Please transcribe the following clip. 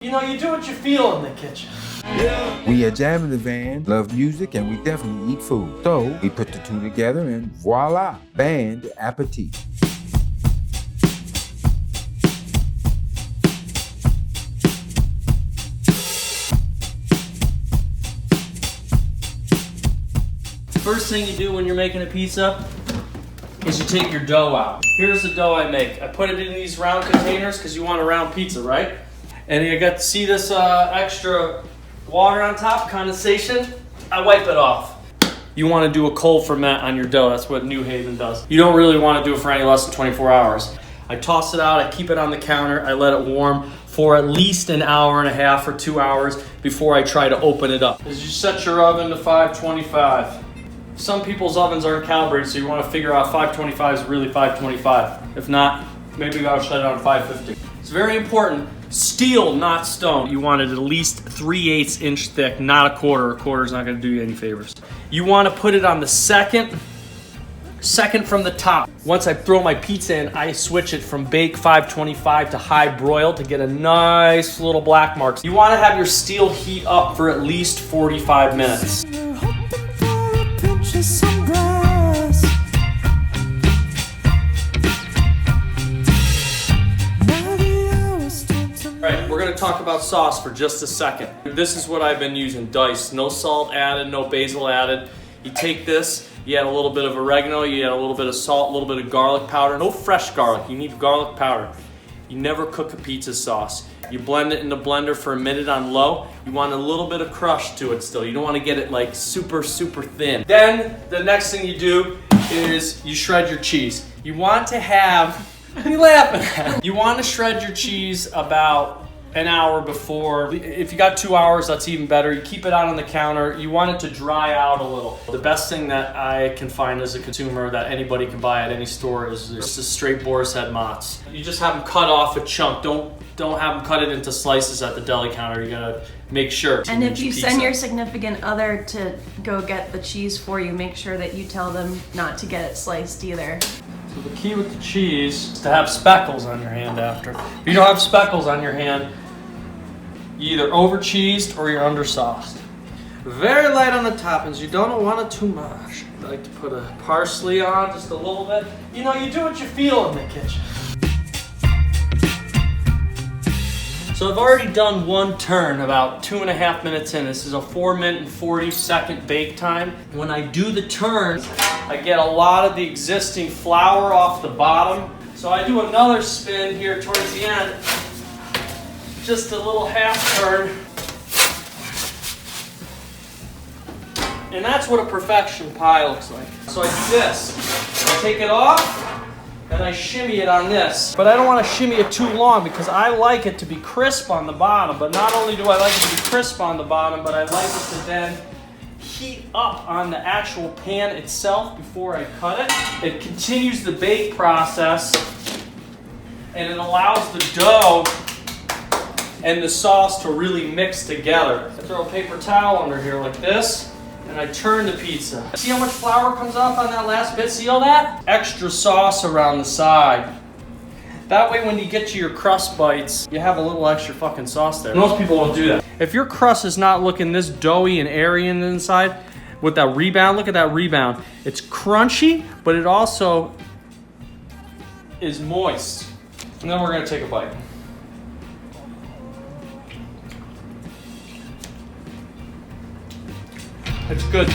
You know, you do what you feel in the kitchen. We at Jam in the Van love music and we definitely eat food. So we put the two together and voila, band Appétit. First thing you do when you're making a pizza is you take your dough out. Here's the dough I make. I put it in these round containers because you want a round pizza, right? And you got to see this extra water on top, condensation. I wipe it off. You want to do a cold ferment on your dough. That's what New Haven does. You don't really want to do it for any less than 24 hours. I toss it out, I keep it on the counter, I let it warm for at least an hour and a half or 2 hours before I try to open it up. Is you set your oven to 525. Some people's ovens aren't calibrated, so you want to figure out 525 is really 525. If not, maybe you gotta shut it on 550. It's very important. Steel, not stone. You want it at least 3/8 inch thick, not a quarter. A quarter is not gonna do you any favors. You want to put it on the second from the top. Once I throw my pizza in, I switch it from bake 525 to high broil to get a nice little black marks. You want to have your steel heat up for at least 45 minutes. Alright, we're going to talk about sauce for just a second. This is what I've been using, diced. No salt added, no basil added. You take this, you add a little bit of oregano, you add a little bit of salt, a little bit of garlic powder. No fresh garlic, you need garlic powder. You never cook a pizza sauce. You blend it in the blender for a minute on low. You want a little bit of crush to it still. You don't want to get it like super thin. Then the next thing you do is you shred your cheese. You want to have, what are you laughing at? You want to shred your cheese about an hour before. If you got 2 hours, that's even better. You keep it out on the counter. You want it to dry out a little. The best thing that I can find as a consumer that anybody can buy at any store is just a straight boar's head mozz. You just have them cut off a chunk. Don't have them cut it into slices at the deli counter. You gotta make sure. And if you send your significant other to go get the cheese for you, make sure that you tell them not to get it sliced either. So the key with the cheese is to have speckles on your hand after. If you don't have speckles on your hand, you either over cheesed or you're under sauced. Very light on the toppings. You don't want it too much. I like to put a parsley on just a little bit. You know, you do what you feel in the kitchen. So I've already done one turn about 2.5 minutes in. This is a 4-minute and 40-second bake time. When I do the turn, I get a lot of the existing flour off the bottom. So I do another spin here towards the end. Just a little half turn. And that's what a perfection pie looks like. So I do this. I take it off. And I shimmy it on this. But I don't want to shimmy it too long because I like it to be crisp on the bottom. But not only do I like it to be crisp on the bottom, but I like it to then heat up on the actual pan itself before I cut it. It continues the bake process and it allows the dough and the sauce to really mix together. I throw a paper towel under here like this. And I turn the pizza. See how much flour comes off on that last bit? See all that? Extra sauce around the side. That way when you get to your crust bites, you have a little extra fucking sauce there. Most people won't do that. If your crust is not looking this doughy and airy in the inside, with that rebound, look at that rebound. It's crunchy, but it also is moist. And then we're gonna take a bite. It's good.